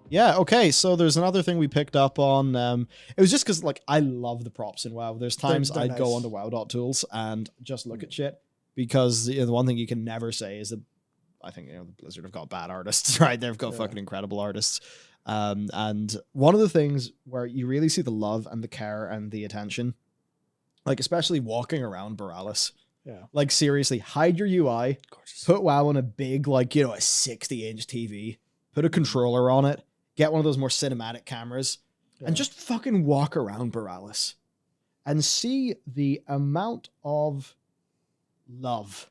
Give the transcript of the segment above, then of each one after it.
Yeah, okay, so there's another thing we picked up on. It was just because, like, I love the props in WoW. There's times They're I'd go nice. onto WoW.tools and just look at shit, because the one thing you can never say is that I think, the Blizzard have got bad artists, right? They've got fucking incredible artists. And one of the things where you really see the love and the care and the attention, like, especially walking around Borealis. Yeah. Like, seriously, hide your UI, Gorgeous. put WoW on a big, like, a 60-inch TV, put a controller on it, get one of those more cinematic cameras, and just fucking walk around Borealis and see the amount of love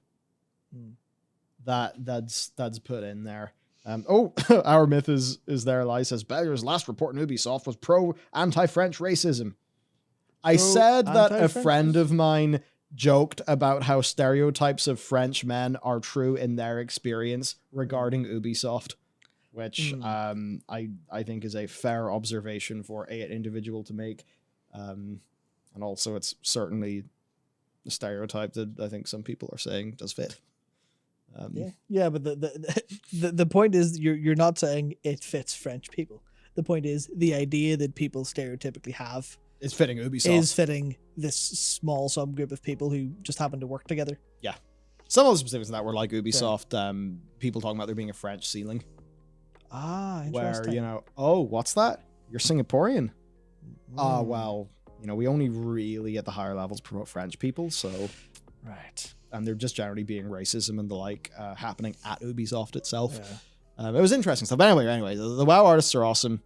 that's put in there. Our myth is there. Eli says Bellular's last report in Ubisoft was pro anti-French racism. I said that a friend of mine joked about how stereotypes of French men are true in their experience regarding Ubisoft, which I think is a fair observation for an individual to make. And also it's certainly a stereotype that I think some people are saying does fit. Yeah, but the point is you're not saying it fits French people. The point is the idea that people stereotypically have is fitting Ubisoft. Is fitting this small subgroup of people who just happen to work together. Yeah. Some of the specifics of that were like Ubisoft, people talking about there being a French ceiling. Ah, interesting. Where, oh, what's that? You're Singaporean. Well, we only really at the higher levels promote French people, so... Right. And they're just generally being racism and the like happening at Ubisoft itself. Yeah. It was interesting stuff. But anyway, the WoW artists are awesome.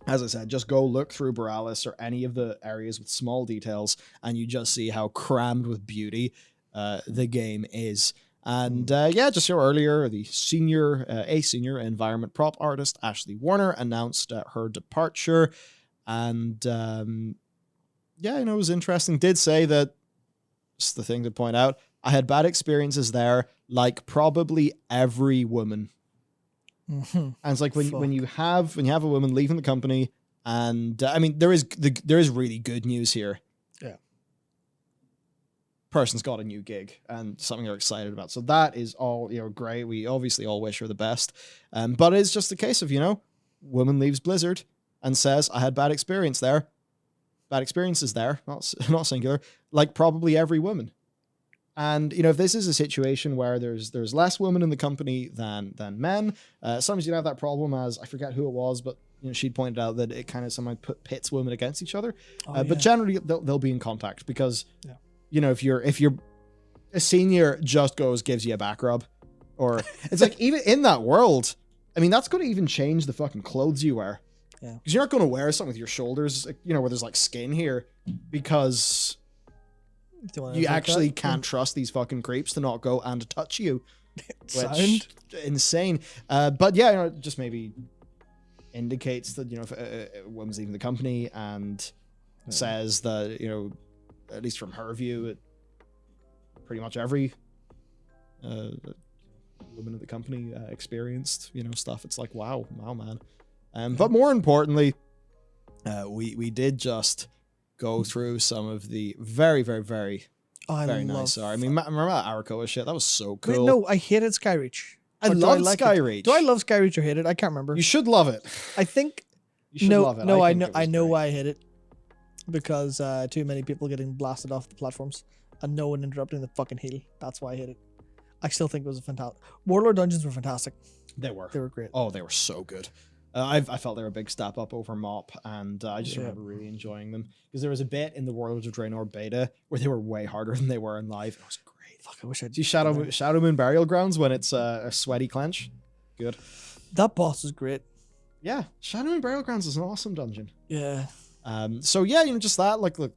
As I said, just go look through Borealis or any of the areas with small details, and you just see how crammed with beauty the game is. And just earlier, a senior environment prop artist, Ashley Warner, announced her departure. And it was interesting. Did say that, just the thing to point out, I had bad experiences there, like probably every woman. Mm-hmm. And it's like when you have a woman leaving the company, and there is really good news here. Yeah, person's got a new gig and something they're excited about, so that is all great. We obviously all wish her the best, but it's just a case of woman leaves Blizzard and says I had bad experiences there, not singular, like probably every woman. And, if this is a situation where there's less women in the company than men, sometimes you have that problem, as I forget who it was, but she'd pointed out that it kind of somehow pits women against each other. But generally they'll be in contact because, if you're a senior just gives you a back rub, or it's like even in that world, that's going to even change the fucking clothes you wear. Yeah. Because you're not going to wear something with your shoulders, where there's like skin here, because... You actually can't trust these fucking creeps to not go and touch you. Which insane. But it just maybe indicates that, if a woman's leaving the company and says that, at least from her view, pretty much every woman at the company experienced, stuff. It's like, wow, man. But more importantly, we did just go through some of the very, very, very, very nice art. Remember that Arakoa shit? That was so cool. Wait, no, I hated Skyreach. I love Skyreach. Do I love Skyreach or hate it? I can't remember. You should love it. I think... You should love it. No, I know why I hate it. Because too many people getting blasted off the platforms and no one interrupting the fucking heal. That's why I hate it. I still think it was a fantastic... Warlord dungeons were fantastic. They were. They were great. Oh, they were so good. I felt they were a big step up over MOP, and I just remember really enjoying them, because there was a bit in the World of Draenor beta where they were way harder than they were in live. It was great. Fuck, I wish I'd... Do you Shadow Moon Burial Grounds when it's a sweaty clench? Good. That boss is great. Yeah, Shadow Moon Burial Grounds is an awesome dungeon. Yeah. So yeah, just that, like the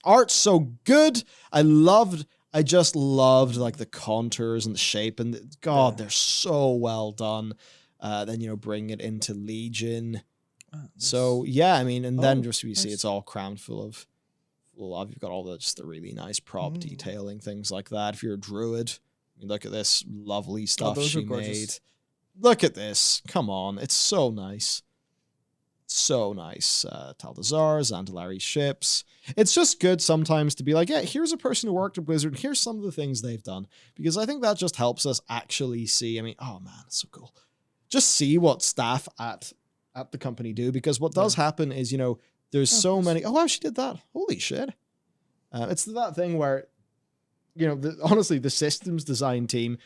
art's so good. I just loved like the contours and the shape, and they're so well done. Then bring it into Legion. Nice. So yeah, then just we see it's all crammed full of love. You've got all the really nice prop detailing, things like that. If you're a druid, look at this lovely stuff she made. Look at this. Come on, it's so nice. So nice. Taldazar, Zandalari ships. It's just good sometimes to be like, yeah, here's a person who worked at Blizzard, and here's some of the things they've done, because I think that just helps us actually see. Oh man, it's so cool. just see what staff at the company do, because what does happen is, you know, there's so many. Oh wow, she did that. Holy shit. It's that thing where, you know, honestly, the systems design team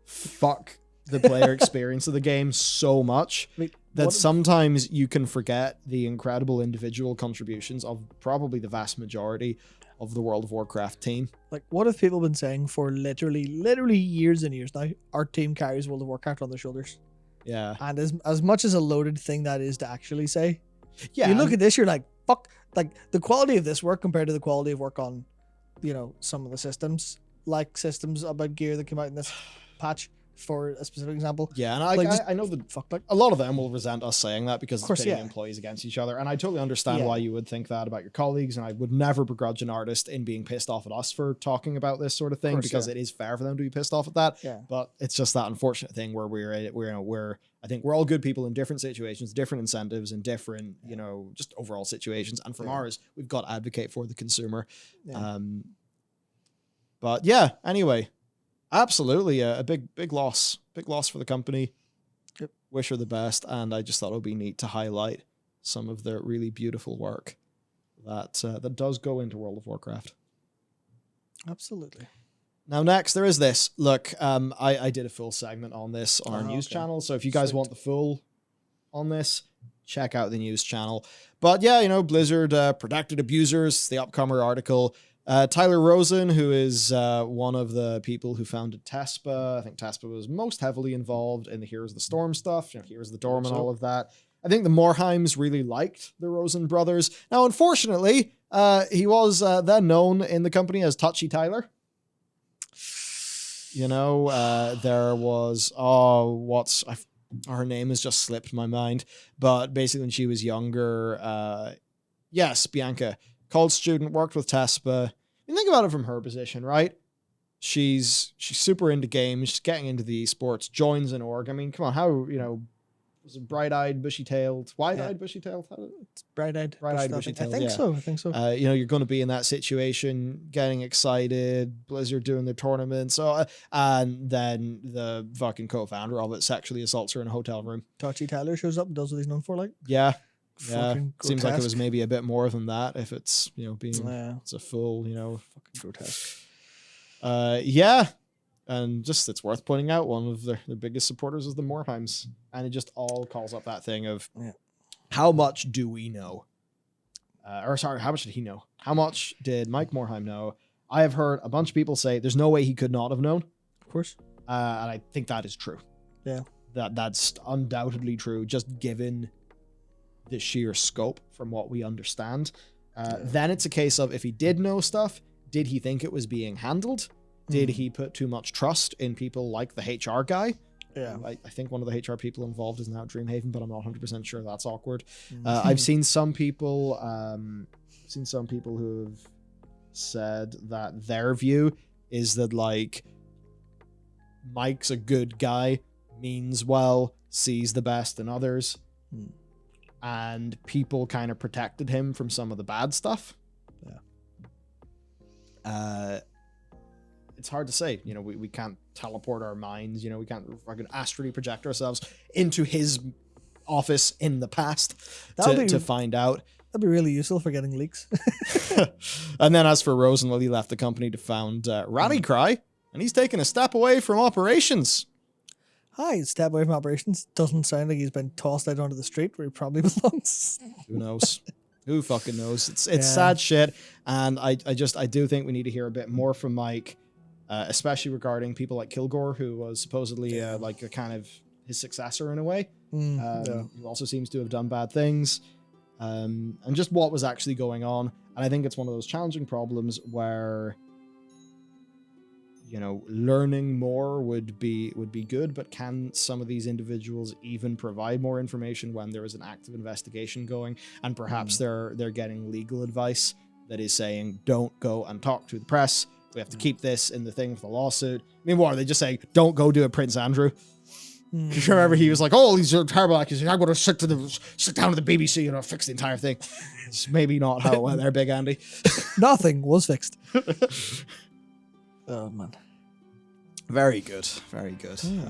fuck the player experience of the game so much that sometimes you can forget the incredible individual contributions of probably the vast majority of the World of Warcraft team. Like, what have people been saying for literally years and years now? Our team carries World of Warcraft on their shoulders. Yeah. And as much as a loaded thing that is to actually say, yeah, you look at this, you're like, fuck, like the quality of this work compared to the quality of work on, you know, some of the systems, like systems about gear that came out in this patch, for a specific example. Yeah, and like, I know that a lot of them will resent us saying that because it's pitting employees against each other, and I totally understand why you would think that about your colleagues, and I would never begrudge an artist in being pissed off at us for talking about this sort of thing, because it is fair for them to be pissed off at that. Yeah. But it's just that unfortunate thing where we're I think we're all good people in different situations, different incentives, and different, you know, just overall situations. And from ours, we've got to advocate for the consumer. Yeah. But yeah, anyway. Absolutely, a big loss for the company. Yep. Wish her the best, and I just thought it would be neat to highlight some of the really beautiful work that does go into World of Warcraft. Absolutely. Now, next there is this. Look, I did a full segment on this on our news channel, so if you guys want the full on this, check out the news channel. But yeah, you know, Blizzard protected abusers. The upcomer article. Tyler Rosen, who is one of the people who founded Tespa. I think Tespa was most heavily involved in the Heroes of the Storm stuff, you know, Heroes of the Dorm and all of that. I think the Morheims really liked the Rosen brothers. Now, unfortunately, he was then known in the company as Touchy Tyler. You know, there was, her name has just slipped my mind. But basically when she was younger, yes, Bianca, college student, worked with Tespa. You think about it from her position, right? She's super into games, she's getting into the esports, joins an org. I mean, come on, how, you know, was it bright-eyed, bushy-tailed, wide-eyed, bushy-tailed? It's bright-eyed, bushy-tailed. I think so. You know, you're going to be in that situation, getting excited, Blizzard doing their tournament, so and then the fucking co-founder of it sexually assaults her in a hotel room. Touchy Tyler shows up and does what he's known for, like. Yeah. Yeah, seems like it was maybe a bit more than that if it's, you know, being it's a full, you know, fucking grotesque. Yeah, and just it's worth pointing out one of their biggest supporters is the Morheims, and it just all calls up that thing of how much do we know? Or sorry, how much did he know? How much did Mike Morhaime know? I have heard a bunch of people say there's no way he could not have known. Of course. And I think that is true. Yeah. That's undoubtedly true, just given the sheer scope from what we understand. Then it's a case of, if he did know stuff, did he think it was being handled? Did he put too much trust in people like the HR guy? Yeah. I think one of the HR people involved is now Dreamhaven, but I'm not 100% sure. That's awkward. I've seen some people who have said that their view is that, like, Mike's a good guy, means well, sees the best in others. And people kind of protected him from some of the bad stuff. Yeah. It's hard to say. You know, we can't teleport our minds. You know, we can't fucking astrally project ourselves into his office in the past to find out. That'd be really useful for getting leaks. And then as for Rosen, well, he left the company to found Rallycry, and he's taken a step away from operations. Hi, step away from operations. Doesn't sound like he's been tossed out onto the street where he probably belongs. Who knows? Who fucking knows? It's sad shit, and I do think we need to hear a bit more from Mike, especially regarding people like Kilgore, who was supposedly like a kind of his successor in a way, who also seems to have done bad things, and just what was actually going on. And I think it's one of those challenging problems where, you know, learning more would be good, but can some of these individuals even provide more information when there is an active investigation going, and perhaps they're getting legal advice that is saying, don't go and talk to the press. We have to keep this in the thing for the lawsuit. I mean, what are they just saying? Don't go do a Prince Andrew. Because remember, he was like, "Oh, these are terrible accusations. I'm going to sit down to the BBC and I'll fix the entire thing." It's maybe not how it went there, Big Andy. Nothing was fixed. Oh man. Very good. Very good. Yeah.